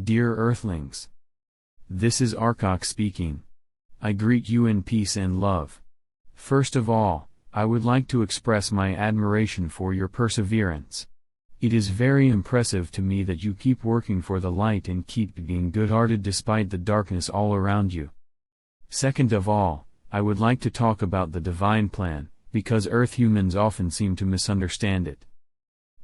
Dear Earthlings. This is Arkok speaking. I greet you in peace and love. First of all, I would like to express my admiration for your perseverance. It is very impressive to me that you keep working for the light and keep being good-hearted despite the darkness all around you. Second of all, I would like to talk about the divine plan, because Earth humans often seem to misunderstand it.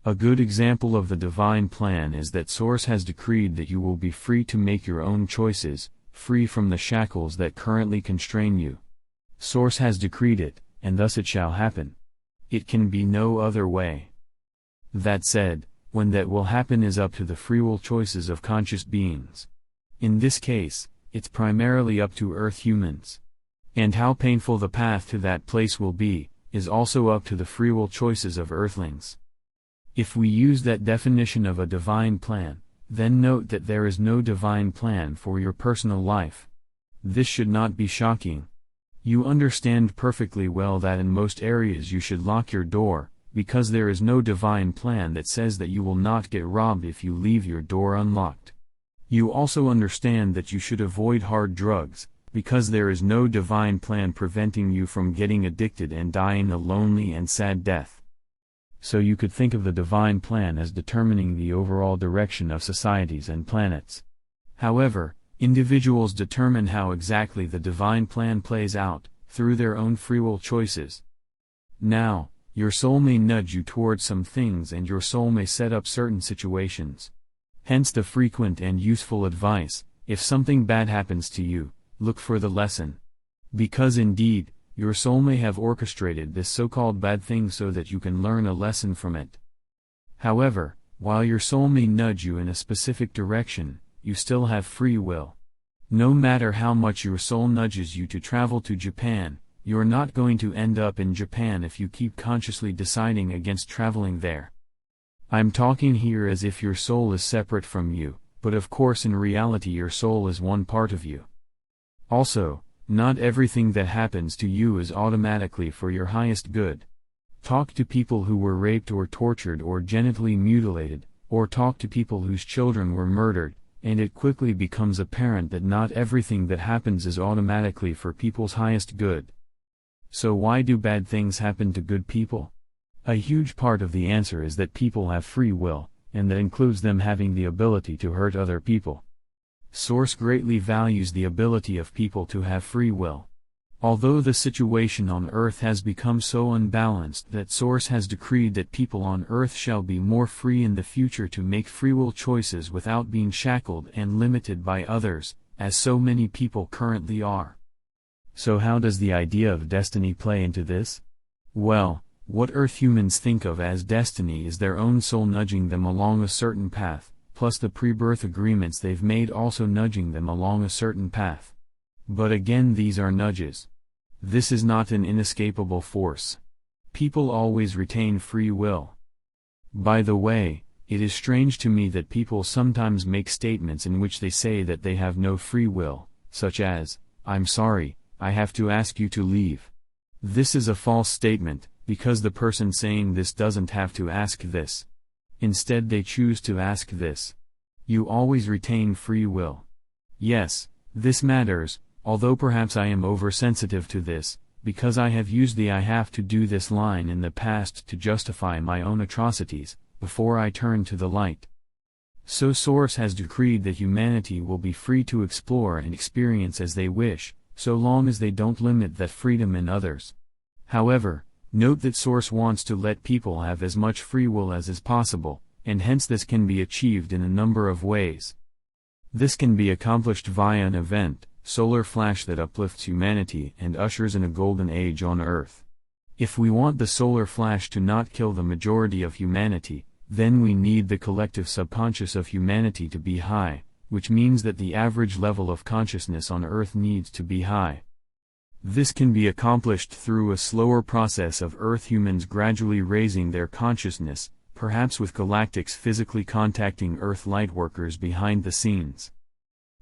A good example of the divine plan is that Source has decreed that you will be free to make your own choices, free from the shackles that currently constrain you. Source has decreed it, and thus it shall happen. It can be no other way. That said, when that will happen is up to the free will choices of conscious beings. In this case, it's primarily up to Earth humans. And how painful the path to that place will be, is also up to the free will choices of Earthlings. If we use that definition of a divine plan, then note that there is no divine plan for your personal life. This should not be shocking. You understand perfectly well that in most areas you should lock your door, because there is no divine plan that says that you will not get robbed if you leave your door unlocked. You also understand that you should avoid hard drugs, because there is no divine plan preventing you from getting addicted and dying a lonely and sad death. So you could think of the divine plan as determining the overall direction of societies and planets. However, individuals determine how exactly the divine plan plays out, through their own free will choices. Now, your soul may nudge you towards some things and your soul may set up certain situations. Hence the frequent and useful advice, if something bad happens to you, look for the lesson. Because indeed, your soul may have orchestrated this so-called bad thing so that you can learn a lesson from it. However, while your soul may nudge you in a specific direction, you still have free will. No matter how much your soul nudges you to travel to Japan, you're not going to end up in Japan if you keep consciously deciding against traveling there. I'm talking here as if your soul is separate from you, but of course in reality your soul is one part of you. Also, not everything that happens to you is automatically for your highest good. Talk to people who were raped or tortured or genitally mutilated, or talk to people whose children were murdered, and it quickly becomes apparent that not everything that happens is automatically for people's highest good. So why do bad things happen to good people? A huge part of the answer is that people have free will, and that includes them having the ability to hurt other people. Source greatly values the ability of people to have free will. Although the situation on Earth has become so unbalanced that Source has decreed that people on Earth shall be more free in the future to make free will choices without being shackled and limited by others, as so many people currently are. So how does the idea of destiny play into this? Well, what Earth humans think of as destiny is their own soul nudging them along a certain path, plus the pre-birth agreements they've made also nudging them along a certain path. But again, these are nudges. This is not an inescapable force. People always retain free will. By the way, it is strange to me that people sometimes make statements in which they say that they have no free will, such as, "I'm sorry, I have to ask you to leave." This is a false statement, because the person saying this doesn't have to ask this. Instead they choose to ask this. You always retain free will. Yes, this matters, although perhaps I am oversensitive to this, because I have used the "I have to do this" line in the past to justify my own atrocities, before I turn to the light. So Source has decreed that humanity will be free to explore and experience as they wish, so long as they don't limit that freedom in others. However, note that Source wants to let people have as much free will as is possible, and hence this can be achieved in a number of ways. This can be accomplished via an event, solar flash that uplifts humanity and ushers in a golden age on Earth. If we want the solar flash to not kill the majority of humanity, then we need the collective subconscious of humanity to be high, which means that the average level of consciousness on Earth needs to be high. This can be accomplished through a slower process of Earth humans gradually raising their consciousness, perhaps with galactics physically contacting Earth lightworkers behind the scenes.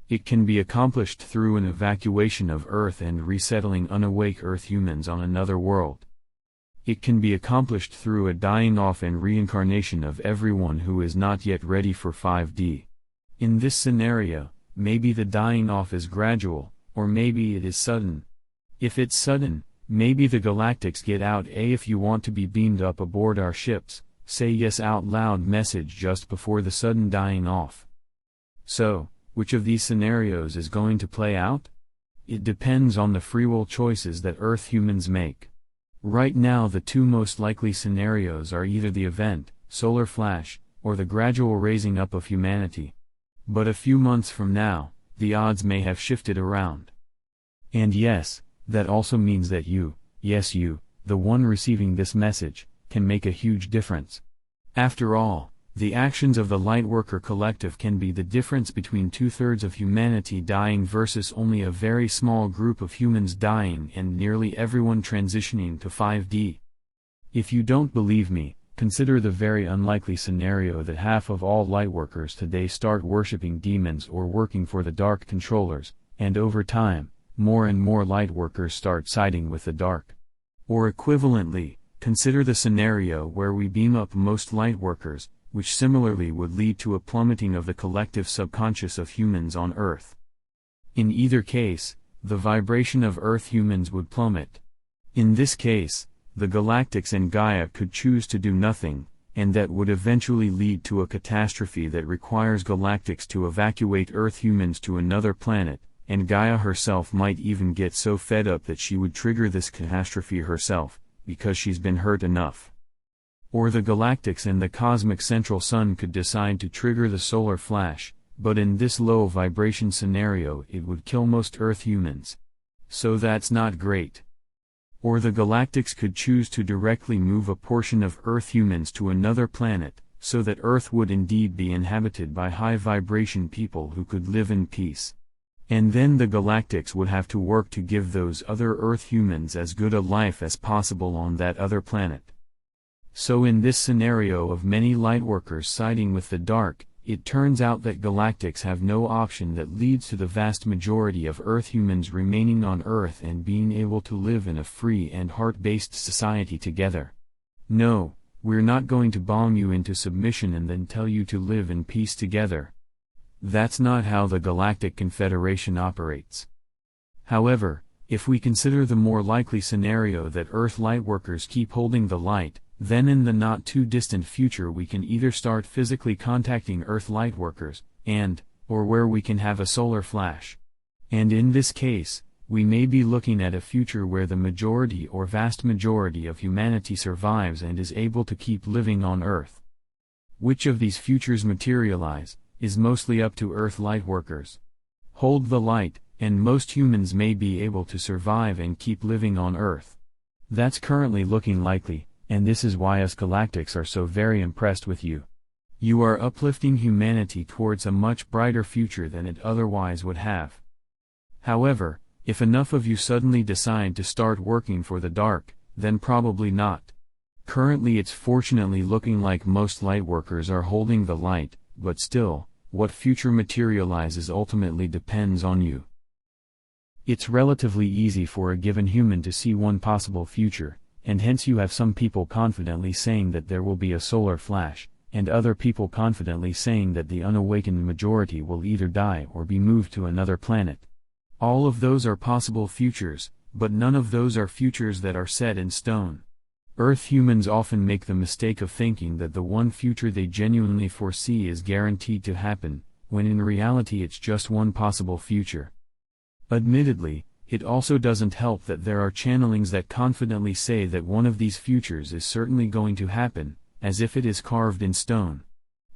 It can be accomplished through an evacuation of Earth and resettling unawake Earth humans on another world. It can be accomplished through a dying off and reincarnation of everyone who is not yet ready for 5D. In this scenario, maybe the dying off is gradual, or maybe it is sudden. If it's sudden, maybe the galactics get out if you want to be beamed up aboard our ships, say yes out loud message just before the sudden dying off. So, which of these scenarios is going to play out? It depends on the free will choices that Earth humans make. Right now the two most likely scenarios are either the event, solar flash, or the gradual raising up of humanity. But a few months from now, the odds may have shifted around. And yes, that also means that you, yes you, the one receiving this message, can make a huge difference. After all, the actions of the Lightworker Collective can be the difference between 2/3 of humanity dying versus only a very small group of humans dying and nearly everyone transitioning to 5D. If you don't believe me, consider the very unlikely scenario that half of all Lightworkers today start worshipping demons or working for the Dark Controllers, and over time, more and more Lightworkers start siding with the Dark. Or equivalently, consider the scenario where we beam up most Lightworkers, which similarly would lead to a plummeting of the collective subconscious of humans on Earth. In either case, the vibration of Earth humans would plummet. In this case, the Galactics and Gaia could choose to do nothing, and that would eventually lead to a catastrophe that requires Galactics to evacuate Earth humans to another planet, and Gaia herself might even get so fed up that she would trigger this catastrophe herself, because she's been hurt enough. Or the Galactics and the Cosmic Central Sun could decide to trigger the solar flash, but in this low vibration scenario it would kill most Earth humans. So that's not great. Or the Galactics could choose to directly move a portion of Earth humans to another planet, so that Earth would indeed be inhabited by high vibration people who could live in peace. And then the Galactics would have to work to give those other Earth humans as good a life as possible on that other planet. So in this scenario of many Lightworkers siding with the Dark, it turns out that Galactics have no option that leads to the vast majority of Earth humans remaining on Earth and being able to live in a free and heart-based society together. No, we're not going to bomb you into submission and then tell you to live in peace together. That's not how the Galactic Confederation operates. However, if we consider the more likely scenario that Earth Lightworkers keep holding the light, then in the not-too-distant future we can either start physically contacting Earth Lightworkers, or where we can have a solar flash. And in this case, we may be looking at a future where the majority or vast majority of humanity survives and is able to keep living on Earth. Which of these futures materialize, is mostly up to Earth Lightworkers. Hold the light, and most humans may be able to survive and keep living on Earth. That's currently looking likely, and this is why us Galactics are so very impressed with you. You are uplifting humanity towards a much brighter future than it otherwise would have. However, if enough of you suddenly decide to start working for the Dark, then probably not. Currently it's fortunately looking like most Lightworkers are holding the light, but still, what future materializes ultimately depends on you. It's relatively easy for a given human to see one possible future, and hence you have some people confidently saying that there will be a solar flash, and other people confidently saying that the unawakened majority will either die or be moved to another planet. All of those are possible futures, but none of those are futures that are set in stone. Earth humans often make the mistake of thinking that the one future they genuinely foresee is guaranteed to happen, when in reality it's just one possible future. Admittedly, it also doesn't help that there are channelings that confidently say that one of these futures is certainly going to happen, as if it is carved in stone.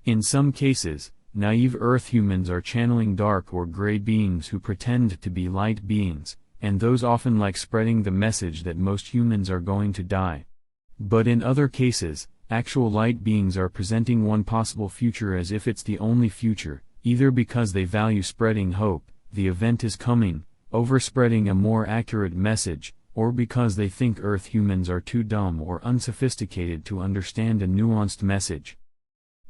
In some cases, naive Earth humans are channeling dark or gray beings who pretend to be light beings, and those often like spreading the message that most humans are going to die. But in other cases, actual light beings are presenting one possible future as if it's the only future, either because they value spreading hope, the event is coming, overspreading a more accurate message, or because they think Earth humans are too dumb or unsophisticated to understand a nuanced message.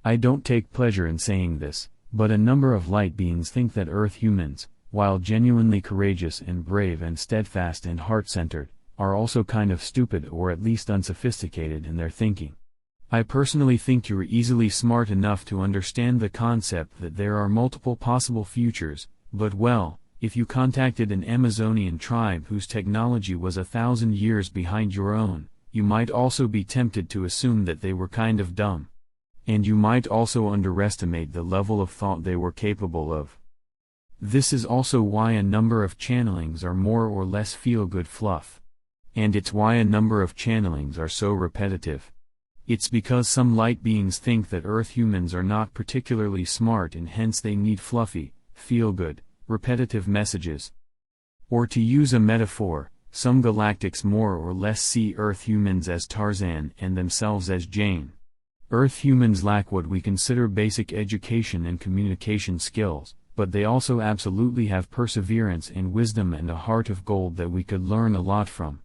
I don't take pleasure in saying this, but a number of light beings think that Earth humans, while genuinely courageous and brave and steadfast and heart-centered, are also kind of stupid or at least unsophisticated in their thinking. I personally think you're easily smart enough to understand the concept that there are multiple possible futures, but well, if you contacted an Amazonian tribe whose technology was 1,000 years behind your own, you might also be tempted to assume that they were kind of dumb. And you might also underestimate the level of thought they were capable of. This is also why a number of channelings are more or less feel-good fluff. And it's why a number of channelings are so repetitive. It's because some light beings think that Earth humans are not particularly smart and hence they need fluffy, feel-good, repetitive messages. Or to use a metaphor, some galactics more or less see Earth humans as Tarzan and themselves as Jane. Earth humans lack what we consider basic education and communication skills, but they also absolutely have perseverance and wisdom and a heart of gold that we could learn a lot from.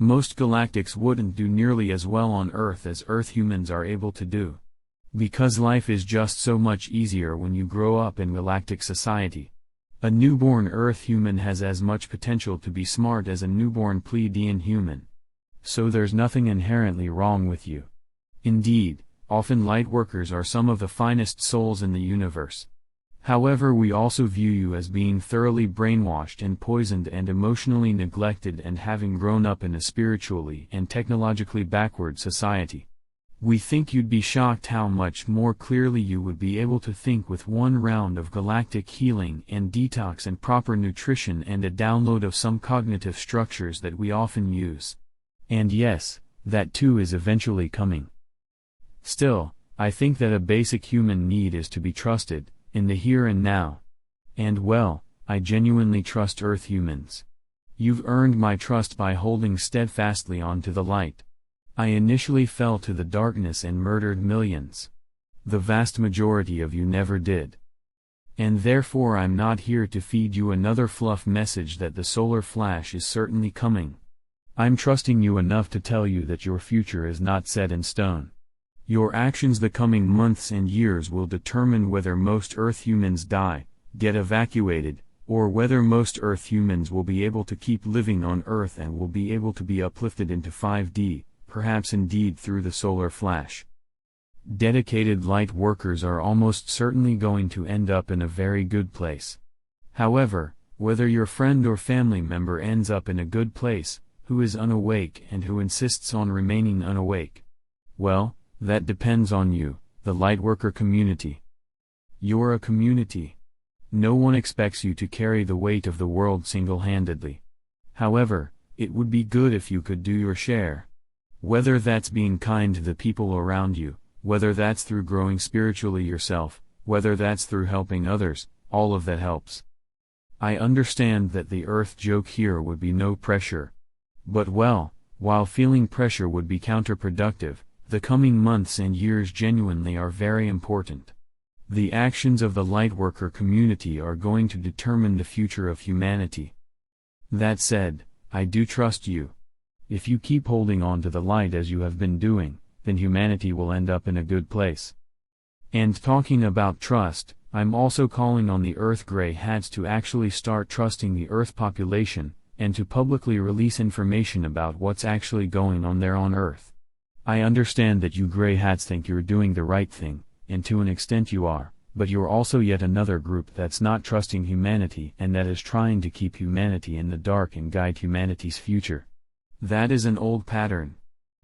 Most galactics wouldn't do nearly as well on Earth as Earth humans are able to do. Because life is just so much easier when you grow up in galactic society. A newborn Earth human has as much potential to be smart as a newborn Pleiadian human. So there's nothing inherently wrong with you. Indeed, often lightworkers are some of the finest souls in the universe. However, we also view you as being thoroughly brainwashed and poisoned and emotionally neglected and having grown up in a spiritually and technologically backward society. We think you'd be shocked how much more clearly you would be able to think with one round of galactic healing and detox and proper nutrition and a download of some cognitive structures that we often use. And yes, that too is eventually coming. Still, I think that a basic human need is to be trusted, in the here and now. And well, I genuinely trust Earth humans. You've earned my trust by holding steadfastly on to the light. I initially fell to the darkness and murdered millions. The vast majority of you never did. And therefore I'm not here to feed you another fluff message that the solar flash is certainly coming. I'm trusting you enough to tell you that your future is not set in stone. Your actions the coming months and years will determine whether most Earth humans die, get evacuated, or whether most Earth humans will be able to keep living on Earth and will be able to be uplifted into 5D, perhaps indeed through the solar flash. Dedicated light workers are almost certainly going to end up in a very good place. However, whether your friend or family member ends up in a good place, who is unawake and who insists on remaining unawake, well, that depends on you, the lightworker community. You're a community. No one expects you to carry the weight of the world single-handedly. However, it would be good if you could do your share. Whether that's being kind to the people around you, whether that's through growing spiritually yourself, whether that's through helping others, all of that helps. I understand that the Earth joke here would be no pressure. But well, while feeling pressure would be counterproductive, the coming months and years genuinely are very important. The actions of the lightworker community are going to determine the future of humanity. That said, I do trust you. If you keep holding on to the light as you have been doing, then humanity will end up in a good place. And talking about trust, I'm also calling on the Earth Grey Hats to actually start trusting the Earth population, and to publicly release information about what's actually going on there on Earth. I understand that you Grey Hats think you're doing the right thing, and to an extent you are, but you're also yet another group that's not trusting humanity and that is trying to keep humanity in the dark and guide humanity's future. That is an old pattern.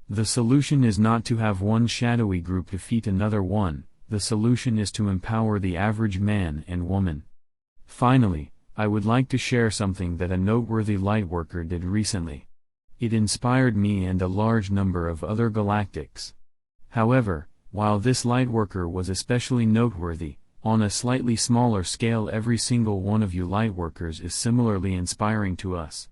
The solution is not to have one shadowy group defeat another one, the solution is to empower the average man and woman. Finally, I would like to share something that a noteworthy lightworker did recently. It inspired me and a large number of other galactics. However, while this lightworker was especially noteworthy, on a slightly smaller scale every single one of you lightworkers is similarly inspiring to us.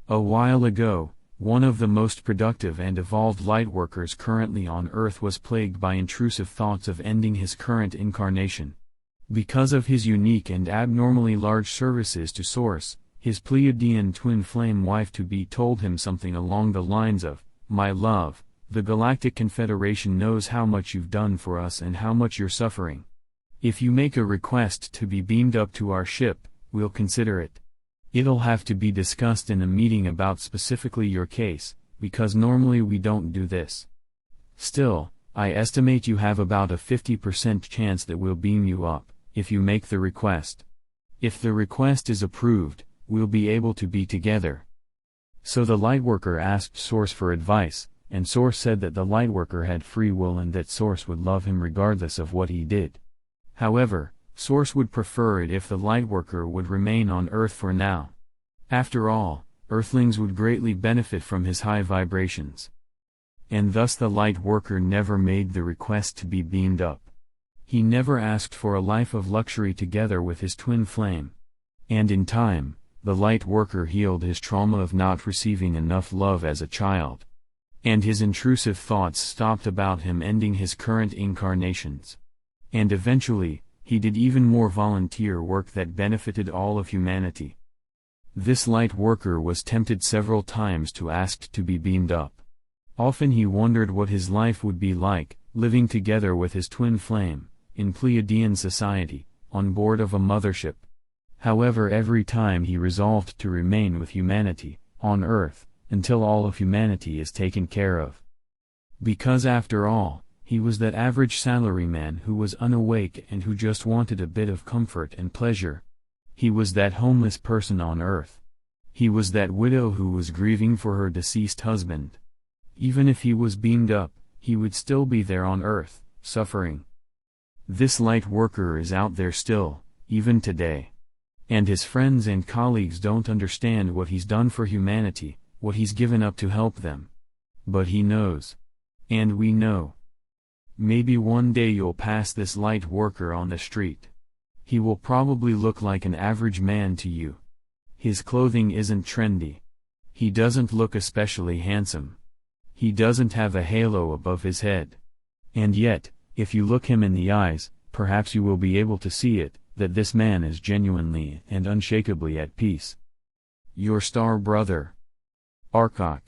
A while ago, one of the most productive and evolved lightworkers currently on Earth was plagued by intrusive thoughts of ending his current incarnation. Because of his unique and abnormally large services to Source, his Pleiadian twin flame wife-to-be told him something along the lines of, "My love, the Galactic Confederation knows how much you've done for us and how much you're suffering. If you make a request to be beamed up to our ship, we'll consider it. It'll have to be discussed in a meeting about specifically your case, because normally we don't do this." Still, I estimate you have about a 50% chance that we'll beam you up, if you make the request. If the request is approved, we'll be able to be together." So the Lightworker asked Source for advice, and Source said that the Lightworker had free will and that Source would love him regardless of what he did. However, Source would prefer it if the Lightworker would remain on Earth for now. After all, Earthlings would greatly benefit from his high vibrations. And thus the Lightworker never made the request to be beamed up. He never asked for a life of luxury together with his twin flame. And in time, the Lightworker healed his trauma of not receiving enough love as a child. And his intrusive thoughts stopped about him ending his current incarnations. And eventually, he did even more volunteer work that benefited all of humanity. This Lightworker was tempted several times to ask to be beamed up. Often he wondered what his life would be like, living together with his twin flame, in Pleiadian society, on board of a mothership. However, every time he resolved to remain with humanity, on Earth, until all of humanity is taken care of. Because after all, he was that average salaryman who was unawake and who just wanted a bit of comfort and pleasure. He was that homeless person on Earth. He was that widow who was grieving for her deceased husband. Even if he was beamed up, he would still be there on Earth, suffering. This Lightworker is out there still, even today. And his friends and colleagues don't understand what he's done for humanity, what he's given up to help them. But he knows. And we know. Maybe one day you'll pass this Lightworker on the street. He will probably look like an average man to you. His clothing isn't trendy. He doesn't look especially handsome. He doesn't have a halo above his head. And yet, if you look him in the eyes, perhaps you will be able to see it, that this man is genuinely and unshakably at peace. Your star brother, Hakann.